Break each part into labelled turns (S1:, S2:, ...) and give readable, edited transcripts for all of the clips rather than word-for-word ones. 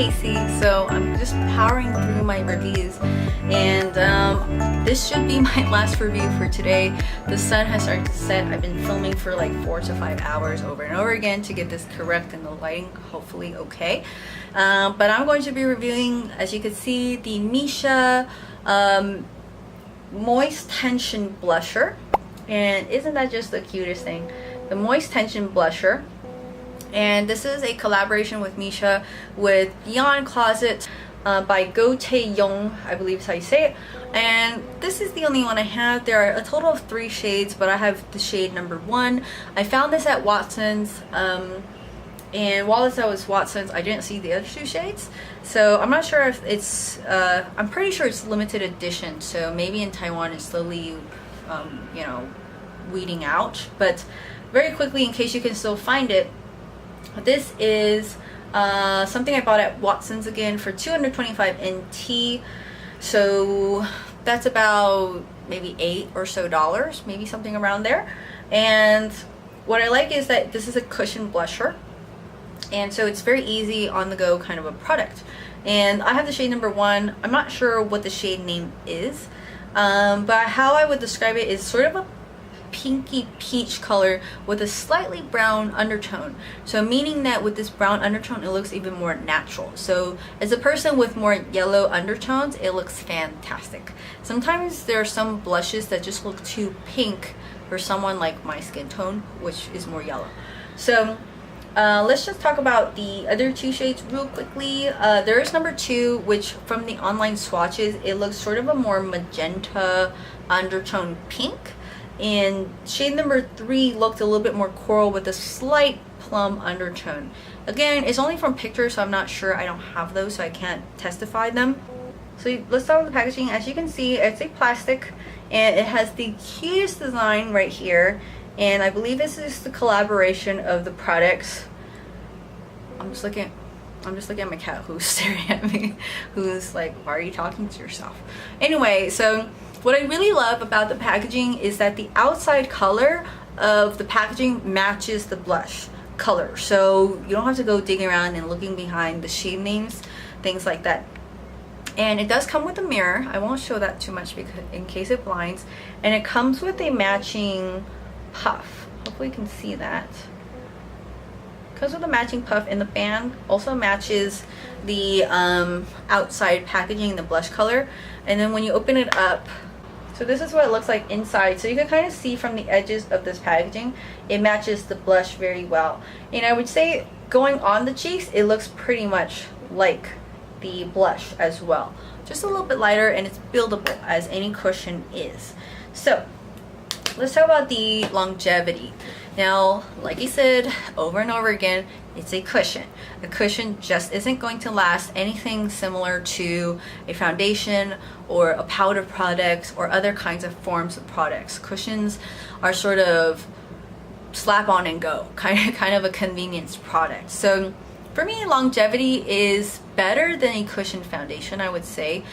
S1: Casey. So I'm just powering through my reviews, and this should be my last review for today. The sun has started to set. I've been filming for like 4 to 5 hours over and over again to get this correct and the lighting hopefully okay. But I'm going to be reviewing, as you can see, the Missha Moist Tension Blusher. And isn't that just the cutest thing? The Moist Tension Blusher. And this is a collaboration with Missha with Beyond Closet by Go Tae-yong, I believe is how you say it. And this is the only one I have. There are a total of 3 shades, but I have the shade number 1. I found this at Watson's, and while I was Watson's, I didn't see the other 2 shades. So I'm not sure if it's, I'm pretty sure it's limited edition. So maybe in Taiwan it's slowly, you know, weeding out. But very quickly, in case you can still find it, this is something I bought at Watson's again for 225 NT. So that's about maybe $8 or so, maybe something around there. And what I like is that this is a cushion blusher, and so it's very easy on the go kind of a product. And I have the shade number 1. I'm not sure what the shade name is, but how I would describe it is sort of a pinky peach color with a slightly brown undertone. So meaning that with this brown undertone, it looks even more natural. So as a person with more yellow undertones, it looks fantastic. Sometimes there are some blushes that just look too pink for someone like my skin tone, which is more yellow. So let's just talk about the other 2 shades real quickly. There is number 2, which from the online swatches, it looks sort of a more magenta undertone pink. And shade number 3 looked a little bit more coral with a slight plum undertone. Again, it's only from pictures, so I'm not sure. I don't have those, so I can't testify them. So let's start with the packaging. As you can see, it's a plastic, and it has the cutest design right here. And I believe this is the collaboration of the products. I'm just looking at my cat who's staring at me, who's like, why are you talking to yourself? Anyway, so what I really love about the packaging is that the outside color of the packaging matches the blush color. So you don't have to go digging around and looking behind the shade names, things like that. And it does come with a mirror. I won't show that too much because in case it blinds. And it comes with a matching puff. Hopefully you can see that. Comes with a matching puff, and the band also matches the outside packaging, the blush color. And then when you open it up, so this is what it looks like inside. So you can kind of see from the edges of this packaging, it matches the blush very well. And I would say going on the cheeks, it looks pretty much like the blush as well. Just a little bit lighter, and it's buildable as any cushion is. So let's talk about the longevity. Now, like I said over and over again, it's a cushion. A cushion just isn't going to last anything similar to a foundation or a powder product or other kinds of forms of products. Cushions are sort of slap on and go, kind of a convenience product. So for me, longevity is better than a cushion foundation, I would say.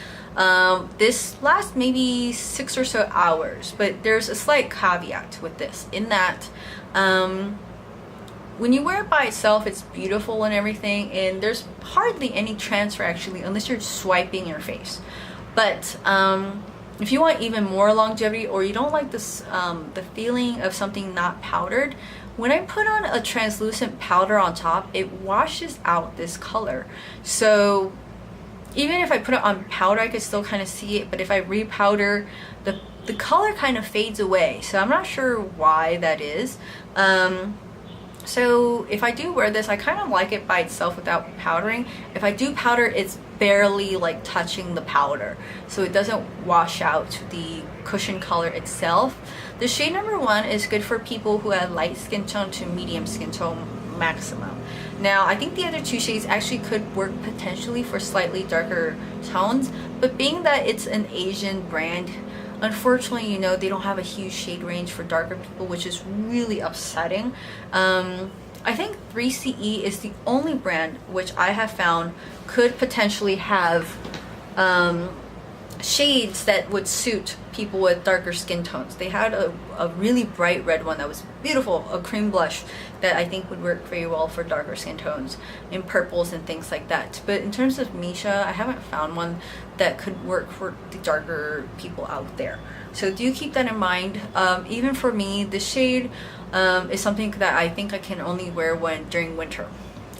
S1: This lasts maybe 6 or so hours, but there's a slight caveat with this in that when you wear it by itself, it's beautiful and everything, and there's hardly any transfer actually, unless you're swiping your face. But if you want even more longevity, or you don't like this the feeling of something not powdered, when I put on a translucent powder on top, it washes out this color. So even if I put it on powder, I could still kind of see it, but if I repowder, the color kind of fades away. So I'm not sure why that is. So if I do wear this, I kind of like it by itself without powdering. If I do powder, it's barely like touching the powder, so it doesn't wash out the cushion color itself. The shade number 1 is good for people who have light skin tone to medium skin tone maximum. Now, I think the other 2 shades actually could work potentially for slightly darker tones, but being that it's an Asian brand, unfortunately, you know, they don't have a huge shade range for darker people, which is really upsetting. I think 3CE is the only brand which I have found could potentially have shades that would suit people with darker skin tones. They had a really bright red one that was beautiful, a cream blush that I think would work very well for darker skin tones, in purples and things like that. But in terms of Missha, I haven't found one that could work for the darker people out there. So do keep that in mind. Even for me, this shade is something that I think I can only wear during winter,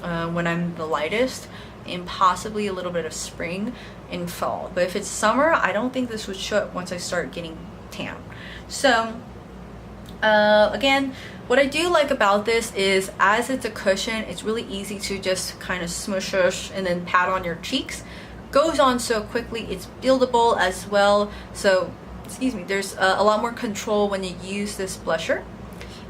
S1: when I'm the lightest, and possibly a little bit of spring and fall. But if it's summer, I don't think this would show up once I start getting tan. So again, what I do like about this is, as it's a cushion, it's really easy to just kind of smush and then pat on your cheeks. Goes on so quickly. It's buildable as well, so excuse me, there's a lot more control when you use this blusher.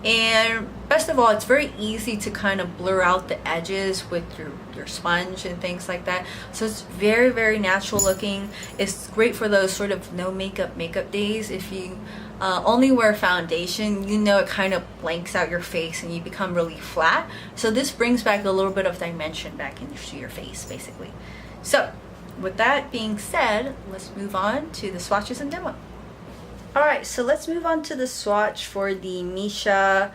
S1: And best of all, it's very easy to kind of blur out the edges with your sponge and things like that. So it's very, very natural looking. It's great for those sort of no makeup days. If you only wear foundation, you know, it kind of blanks out your face and you become really flat. So this brings back a little bit of dimension back into your face, basically. So with that being said, let's move on to the swatches and demo. Alright, so let's move on to the swatch for the Missha,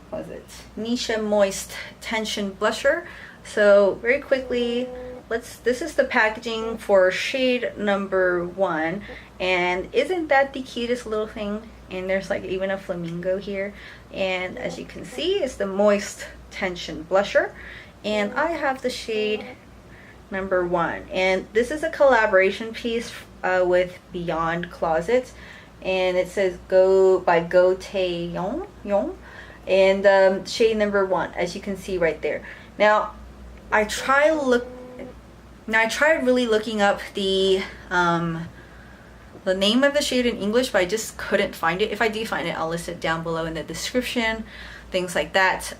S1: what is it? Missha Moist Tension Blusher. So very quickly, this is the packaging for shade number 1. And isn't that the cutest little thing? And there's like even a flamingo here. And as you can see, it's the Moist Tension Blusher. And I have the shade number 1. And this is a collaboration piece with Beyond Closets. And it says Go by Go Tae-yong, and shade number 1, as you can see right there. Now, I tried really looking up the name of the shade in English, but I just couldn't find it. If I do find it, I'll list it down below in the description, things like that.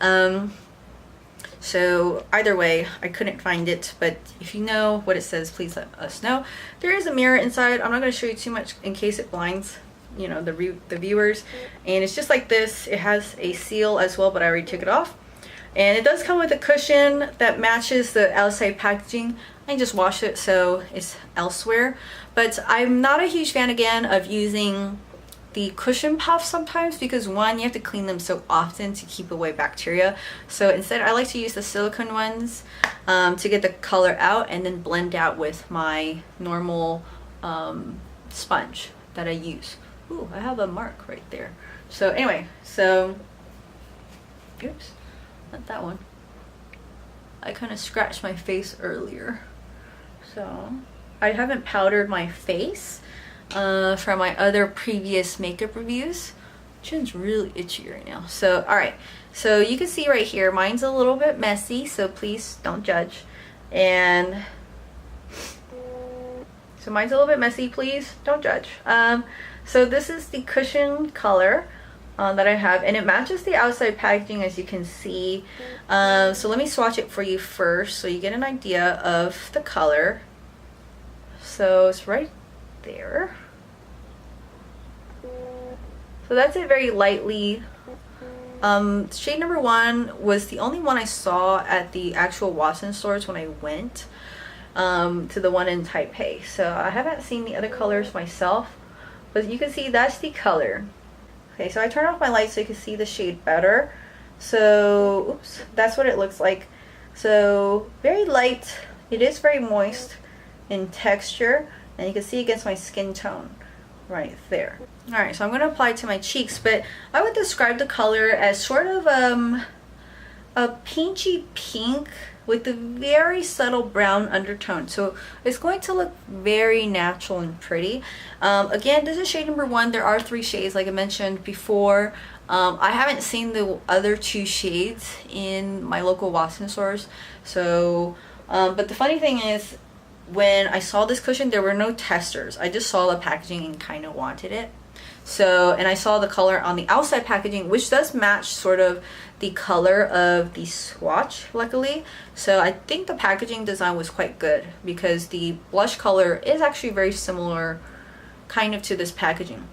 S1: So either way, I couldn't find it, but if you know what it says, please let us know. There is a mirror inside. I'm not going to show you too much in case it blinds, you know, the viewers. And it's just like this. It has a seal as well, but I already took it off. And it does come with a cushion that matches the outside packaging. I just washed it, so it's elsewhere. But I'm not a huge fan, again, of using the cushion puffs sometimes, because one, you have to clean them so often to keep away bacteria. So instead, I like to use the silicone ones to get the color out and then blend out with my normal sponge that I use. Ooh, I have a mark right there. So anyway, so oops, not that one. I kind of scratched my face earlier. So I haven't powdered my face from my other previous makeup reviews. Chin's really itchy right now. So alright, so you can see right here, mine's a little bit messy, so please don't judge. And so mine's a little bit messy, please don't judge. So this is the cushion color that I have, and it matches the outside packaging, as you can see. So let me swatch it for you first so you get an idea of the color. So it's right there. So that's it, very lightly. Shade number 1 was the only one I saw at the actual Watsons stores when I went to the one in Taipei. So I haven't seen the other colors myself, but you can see that's the color. Okay, so I turned off my light so you can see the shade better. So oops, that's what it looks like. So very light. It is very moist in texture, and you can see against my skin tone right there. Alright, so I'm going to apply it to my cheeks, but I would describe the color as sort of a peachy pink with a very subtle brown undertone. So it's going to look very natural and pretty. Again, this is shade number 1. There are 3 shades, like I mentioned before. I haven't seen the other 2 shades in my local Watsons stores. So, but the funny thing is, when I saw this cushion, there were no testers. I just saw the packaging and kind of wanted it. So, and I saw the color on the outside packaging, which does match sort of the color of the swatch, luckily. So I think the packaging design was quite good, because the blush color is actually very similar kind of to this packaging.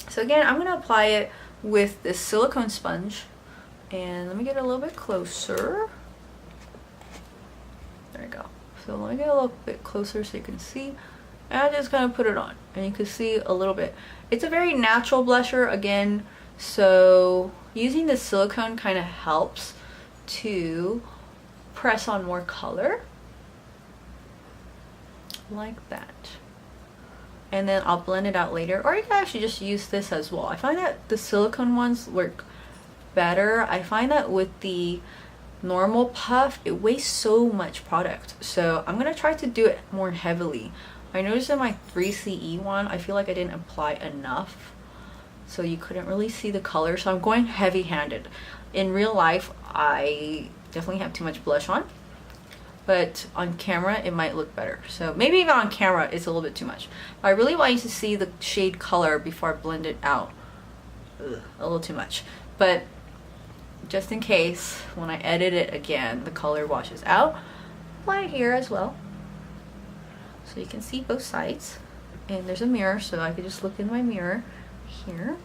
S1: So again, I'm going to apply it with this silicone sponge, and let me get a little bit closer. There we go. So let me get a little bit closer so you can see. and I just kind of put it on, and you can see a little bit. It's a very natural blusher again, so using the silicone kind of helps to press on more color like that. And then I'll blend it out later, or you can actually just use this as well. I find that the silicone ones work better. I find that with the normal puff, it wastes so much product, so I'm gonna try to do it more heavily. I noticed in my 3CE one, I feel like I didn't apply enough, so you couldn't really see the color, so I'm going heavy-handed. In real life, I definitely have too much blush on, but on camera it might look better. So maybe even on camera it's a little bit too much. I really want you to see the shade color before I blend it out. Ugh, a little too much. But just in case, when I edit it again, the color washes out, apply it here as well. So you can see both sides. And there's a mirror, so I could just look in my mirror here.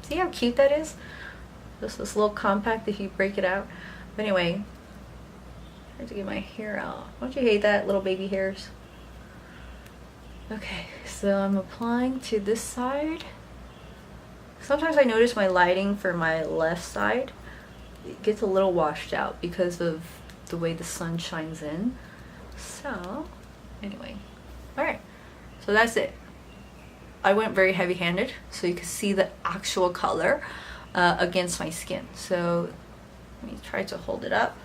S1: See how cute that is? Just this little compact if you break it out. But anyway, I have to get my hair out. Don't you hate that, little baby hairs? Okay, so I'm applying to this side. Sometimes I notice my lighting for my left side, it gets a little washed out because of the way the sun shines in. So anyway, alright, so that's it. I went very heavy-handed so you can see the actual color against my skin. So let me try to hold it up.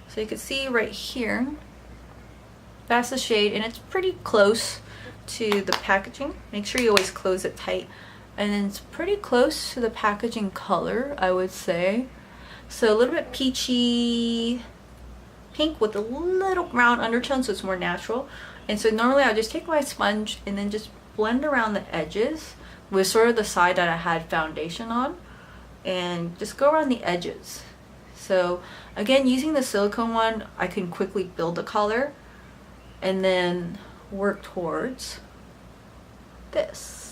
S1: So you can see right here, that's the shade, and it's pretty close to the packaging. Make sure you always close it tight. And then it's pretty close to the packaging color, I would say. So a little bit peachy pink with a little brown undertone, so it's more natural. And so normally I'll just take my sponge and then just blend around the edges with sort of the side that I had foundation on, and just go around the edges. So again, using the silicone one, I can quickly build the color and then work towards this.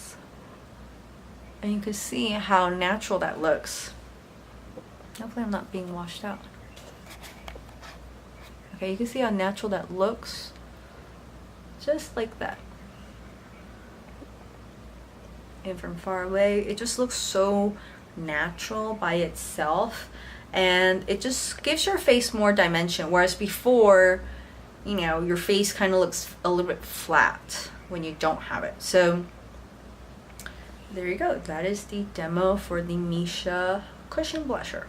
S1: And you can see how natural that looks. Hopefully I'm not being washed out. Okay, you can see how natural that looks. Just like that. And from far away, it just looks so natural by itself. And it just gives your face more dimension. Whereas before, you know, your face kind of looks a little bit flat when you don't have it. So there you go. That is the demo for the Missha Cushion Blusher.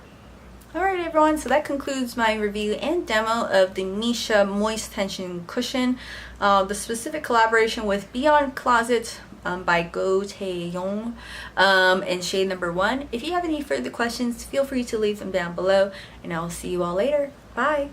S1: Alright everyone, so that concludes my review and demo of the Missha Moist Tension Cushion. The specific collaboration with Beyond Closet by Go Taeyong and shade number 1. If you have any further questions, feel free to leave them down below, and I will see you all later. Bye!